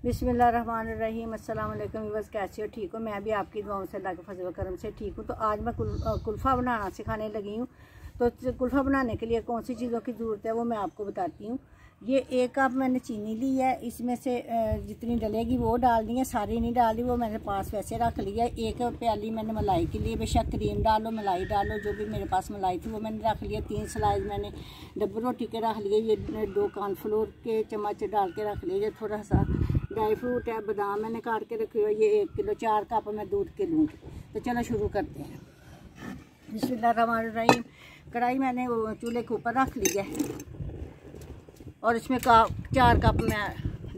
बिस्मिल्लाहिर्रहमानिर्रहीम। अस्सलाम वालेकुम। बस कैसे हो? ठीक हो? मैं भी आपकी दुआओं से अल्लाह के फजल व करम से ठीक हूँ। तो आज मैं कुल्फ़ा बनाना सिखाने लगी हूँ। तो कुल्फ़ा बनाने के लिए कौन सी चीज़ों की ज़रूरत है वो मैं आपको बताती हूँ। ये 1 कप मैंने चीनी ली है, इसमें से जितनी डलेगी वो डालनी है, सारी नहीं डाली, वो मैंने पास वैसे रख लिया है। 1 प्याली मैंने मलाई के लिए, बेशक क्रीम डालो मलाई डालो, जो भी मेरे पास मलाई थी वो मैंने रख लिया। 3 स्लाइस मैंने डब्बू रोटी के रख लिए। ये 2 कॉर्नफ्लोर के चम्मच डाल के रख लिए। थोड़ा सा ड्राई फ्रूट है, बादाम मैंने काट के रखे हुए। ये 1 किलो 4 कप मैं दूध के लूँगी। तो चलो शुरू करते हैं। बिस्मिल्लाहिर्रहमानिर्रहीम। कढ़ाई मैंने चूल्हे के ऊपर रख ली है और इसमें 4 कप मैं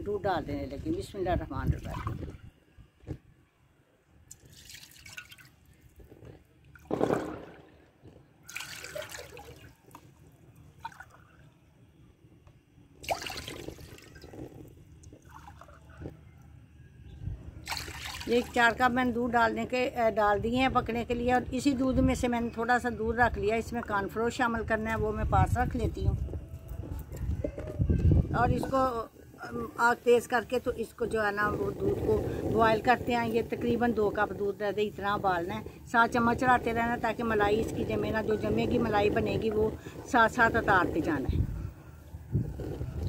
दूध डाल देने लगी। बिस्मिल्लाहिर्रहमानिर्रहीम। ये 4 कप मैंने दूध डाल दिए हैं पकने के लिए। और इसी दूध में से मैंने थोड़ा सा दूध रख लिया, इसमें कॉर्नफ्लोर शामिल करना है, वो मैं पास रख लेती हूँ। और इसको आग तेज़ करके तो इसको जो है ना वो दूध को बॉयल करते हैं। ये तकरीबन 2 कप दूध रहते इतना उबालना है। 7 चम्मच चढ़ाते रहना ताकि मलाई इसकी जमे ना। जो जमेगी मलाई बनेगी वो साथ साथ उतारते जाना है।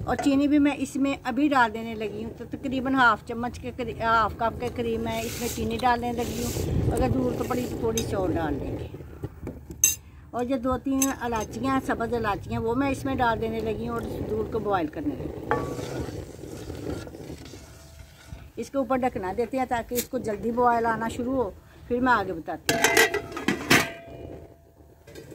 और चीनी भी मैं इसमें अभी डाल देने लगी हूँ। तो तकरीबन हाफ कप के करीब मैं इसमें चीनी डालने लगी हूँ। अगर ज़रूरत पड़ी तो थोड़ी सी और डाल देंगे। और जो 2-3 इलायचियाँ, सब्ज़ इलायचियाँ, वो मैं इसमें डाल देने लगी हूँ और दूध को बॉयल करने लगी। इसके ऊपर ढकना देते हैं ताकि इसको जल्दी बॉयल आना शुरू हो। फिर मैं आगे बताती हूँ।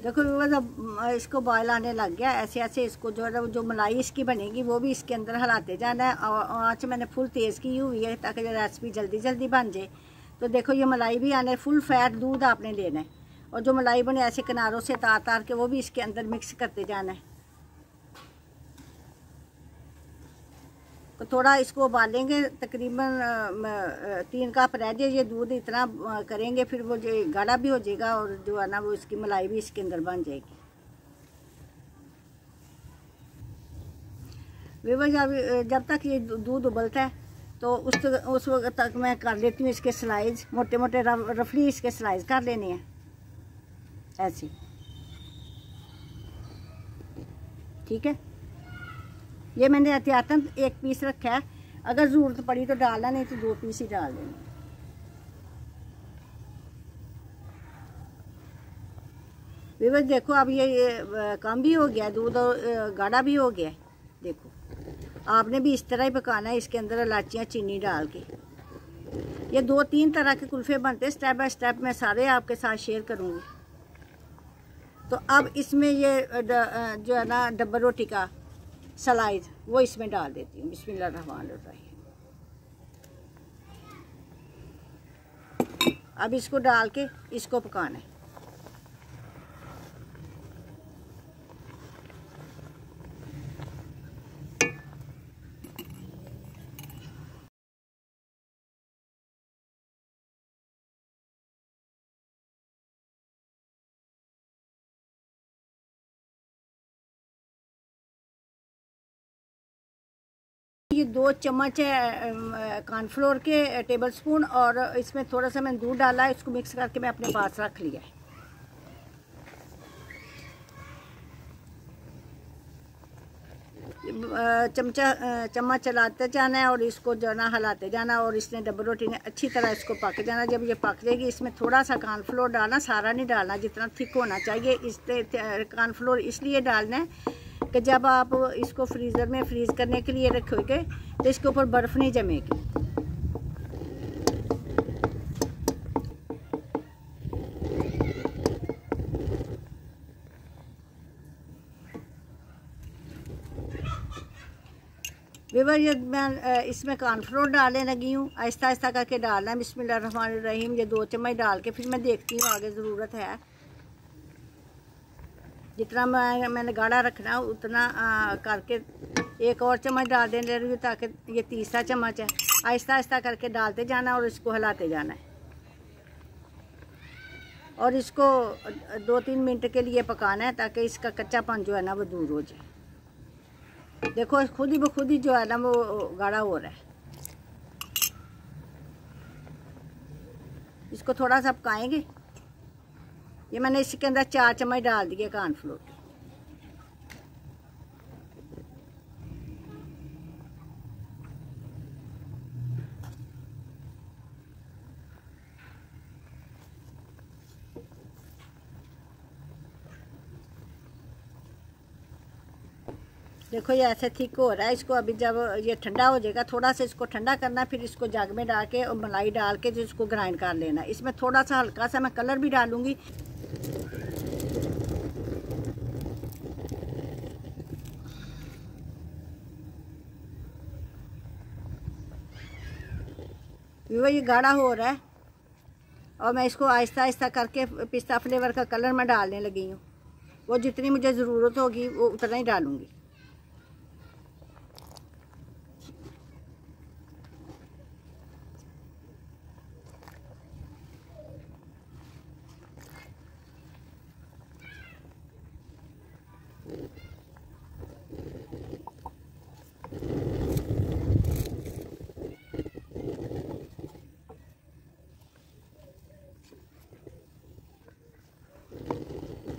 देखो जब इसको बॉयल आने लग गया, ऐसे ऐसे इसको जो है जो मलाई इसकी बनेगी वो भी इसके अंदर हिलाते जाना है। और आँच मैंने फुल तेज़ की हुई है ताकि जो रेसिपी जल्दी जल्दी बन जाए। तो देखो ये मलाई भी आने, फुल फैट दूध आपने लेना है। और जो मलाई बने ऐसे किनारों से तार तार के वो भी इसके अंदर मिक्स करते जाना है। तो थोड़ा इसको उबालेंगे, तकरीबन 3 कप रह जाए ये दूध। इतना करेंगे फिर वो जो गाढ़ा भी हो जाएगा और जो है ना वो इसकी मलाई भी इसके अंदर बन जाएगी। जब तक ये दूध उबलता है तो उस वक्त तक मैं कर लेती हूँ इसके स्लाइस। मोटे मोटे रफली इसके स्लाइस कर लेने हैं ऐसे, ठीक है। ये मैंने एहतियातन 1 पीस रखा है, अगर ज़रूरत पड़ी तो डालना, नहीं तो 2 पीस ही डाल देंगे। बस देखो अब ये कम भी हो गया दूध और गाढ़ा भी हो गया। देखो आपने भी इस तरह ही पकाना है, इसके अंदर इलायचियाँ चीनी डाल के। ये 2-3 तरह के कुल्फ़े बनते हैं, स्टेप बाय स्टेप मैं सारे आपके साथ शेयर करूँगी। तो अब इसमें ये जो है ना डब्बा रोटी का स्लाइस वो इसमें डाल देती हूँ। बिस्मिल्लाहिर्रहमानिर्रहीम। अब इसको डाल के इसको पकाना है। ये 2 चम्मच है कॉर्नफ्लोर के टेबल स्पून, और इसमें थोड़ा सा मैंने दूध डाला है। इसको मिक्स करके मैं अपने पास रख लिया है। चम्मच चलाते जाना है और इसको जो ना हिलाते जाना। और इसने डब्बा रोटी ने अच्छी तरह इसको पक जाना। जब ये पक जाएगी इसमें थोड़ा सा कॉर्नफ्लोर डालना, सारा नहीं डालना, जितना थिक होना चाहिए। इससे कॉर्नफ्लोर इसलिए डालना है कि जब आप इसको फ्रीज़र में फ्रीज़ करने के लिए रखोगे तो इसके ऊपर बर्फ़ नहीं जमेगी। ये मैं इसमें कॉर्नफ्लोर डालने लगी हूँ। आहिस्ता आहिस्ता करके डालना है। बिस्मिल्लाहिर्रहमानिर्रहीम। ये 2 चम्मच डाल के फिर मैं देखती हूँ आगे ज़रूरत है। जितना मैंने गाढ़ा रखना उतना करके 1 और चम्मच डाल देने रही हूँ ताकि ये 3रा चम्मच है। आहिस्ता आहिस्ता करके डालते जाना और इसको हिलाते जाना है। और इसको 2-3 मिनट के लिए पकाना है ताकि इसका कच्चापन जो है ना वो दूर हो जाए। देखो खुद ही जो है ना वो गाढ़ा हो रहा है। इसको थोड़ा सा पकाएंगे। ये मैंने इसके अंदर 4 चम्मच डाल दिए कॉर्नफ्लोर। देखो ये ऐसे थिक हो रहा है। इसको अभी जब ये ठंडा हो जाएगा, थोड़ा सा इसको ठंडा करना, फिर इसको जग में डाल के और मलाई डाल के जो इसको ग्राइंड कर लेना। इसमें थोड़ा सा हल्का सा मैं कलर भी डालूंगी। ये गाढ़ा हो रहा है और मैं इसको आहिस्ता आहिस्ता करके पिस्ता फ्लेवर का कलर मैं डालने लगी हूँ। वो जितनी मुझे ज़रूरत होगी वो उतना ही डालूँगी।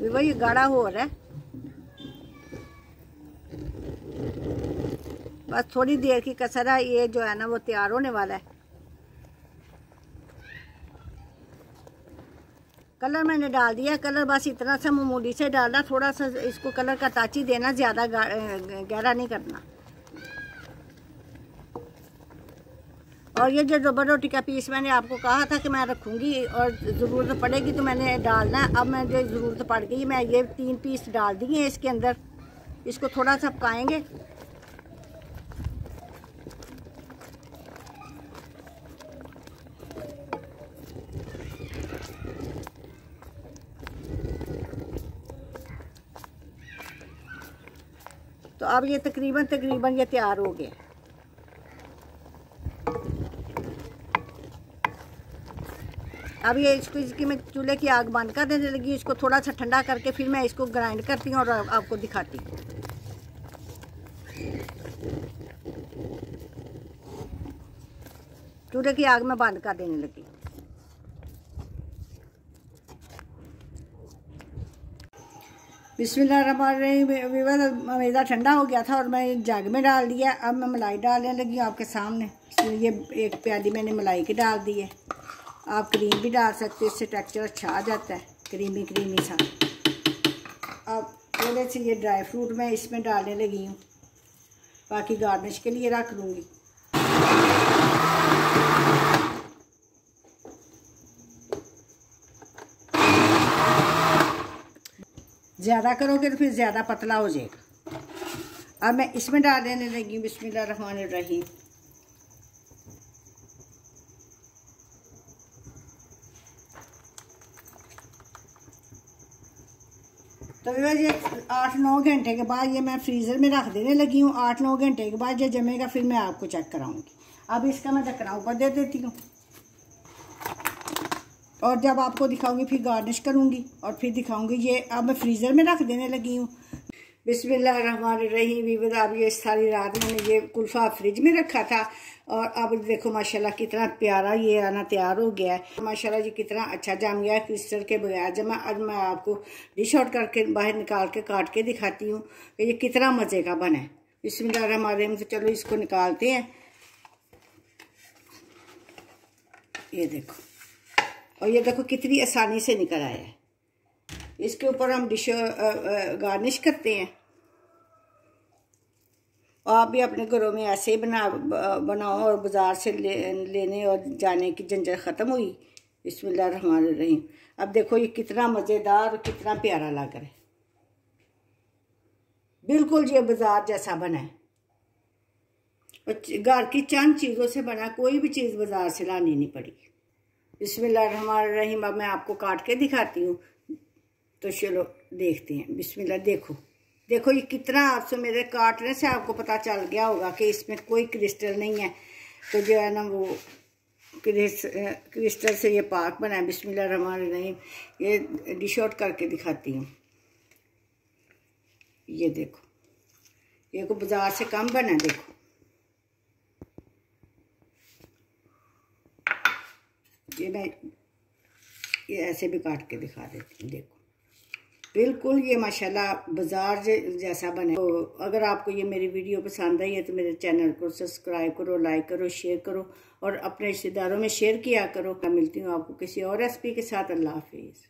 वही गाढ़ा हो रहा है, बस थोड़ी देर की कसर है। ये जो है ना वो तैयार होने वाला है। कलर मैंने डाल दिया। कलर बस इतना सा मामूली से डालना, थोड़ा सा इसको कलर का टच ही देना, ज़्यादा गहरा नहीं करना। और ये जो रबर रोटी का पीस मैंने आपको कहा था कि मैं रखूँगी और ज़रूरत पड़ेगी तो मैंने डालना है। अब मैं जो ज़रूरत पड़ गई, मैं ये 3 पीस डाल दिए हैं इसके अंदर। इसको थोड़ा सा पकाएंगे। तो अब ये तकरीबन ये तैयार हो गया। अब ये इसकी मैं चूल्हे की आग बंद कर देने लगी। इसको थोड़ा सा ठंडा करके फिर मैं इसको ग्राइंड करती हूँ और आपको दिखाती हूँ। चूल्हे की आग में बंद कर देने लगी। बिस्मिल्लाहिर्रहमानिर्रहीम। मैदा ठंडा हो गया था और मैं जग में डाल दिया। अब मैं मलाई डालने लगी हूँ आपके सामने। ये 1 प्याली मैंने मलाई की डाल दी है। आप क्रीम भी डाल सकते हैं, इससे टेक्सचर अच्छा आ जाता है, क्रीमी सा। अब थोड़े से ये ड्राई फ्रूट मैं इसमें डालने लगी हूँ, बाकी गार्निश के लिए रख लूँगी। ज़्यादा करोगे तो फिर ज़्यादा पतला हो जाएगा। अब मैं इसमें डाल देने लगी हूँ बिस्मिल्लाहिर्रहमानिर्रहीम। तो ये 8-9 घंटे के बाद ये मैं फ्रीज़र में रख देने लगी हूँ। 8-9 घंटे के बाद ये जमेगा, फिर मैं आपको चेक कराऊंगी। अब इसका मैं ढक्कना ऊपर दे देती हूँ और जब आपको दिखाऊंगी फिर गार्निश करूँगी और फिर दिखाऊंगी। ये अब मैं फ्रीज़र में रख देने लगी हूँ। बिस्मिल्लाहिर्रहमानिर्रहीम। अब ये सारी रात मैंने ये कुल्फ़ा फ्रिज में रखा था और अब देखो माशाल्लाह कितना प्यारा ये आना तैयार हो गया है। माशाल्लाह जी कितना अच्छा जम गया है क्रिस्टल के बगैर। जब आज मैं आपको डिश आउट करके बाहर निकाल के काट के दिखाती हूँ कि ये कितना मज़े का बना है। बिस्मिल्लाहिर्रहमानिर्रहीम। तो चलो इसको निकालते हैं। ये देखो, और ये देखो कितनी आसानी से निकल आया है। इसके ऊपर हम डिश गार्निश करते हैं। आप भी अपने घरों में ऐसे ही बनाओ और बाज़ार से लेने और जाने की झंझट ख़त्म हुई। बिस्मिल्लाहिर्रहमानिर्रहीम। अब देखो ये कितना मज़ेदार और कितना प्यारा लग रहा है। बिल्कुल ये बाज़ार जैसा बना है। घर की चंद चीज़ों से बना, कोई भी चीज़ बाज़ार से लानी नहीं पड़ी। बिस्मिल्लाहिर्रहमानिर्रहीम। अब मैं आपको काट के दिखाती हूँ, तो चलो देखते हैं। बिस्मिल्लाह। देखो देखो ये कितना, आपसे मेरे काटने से आपको पता चल गया होगा कि इसमें कोई क्रिस्टल नहीं है। तो जो है ना वो क्रिस्टल से ये पाक बना है। बिस्मिल्लाहिर्रहमानिर्रहीम। ये डिश आउट करके दिखाती हूँ। ये देखो, ये को बाजार से कम बना है। देखो ये मैं ऐसे भी काट के दिखा देती हूँ। देखो बिल्कुल ये माशाल्लाह बाजार जैसा बने। तो अगर आपको ये मेरी वीडियो पसंद आई है तो मेरे चैनल को सब्सक्राइब करो, लाइक करो, शेयर करो और अपने रिश्तेदारों में शेयर किया करो। मैं मिलती हूँ आपको किसी और रेसिपी के साथ। अल्लाह हाफिज़।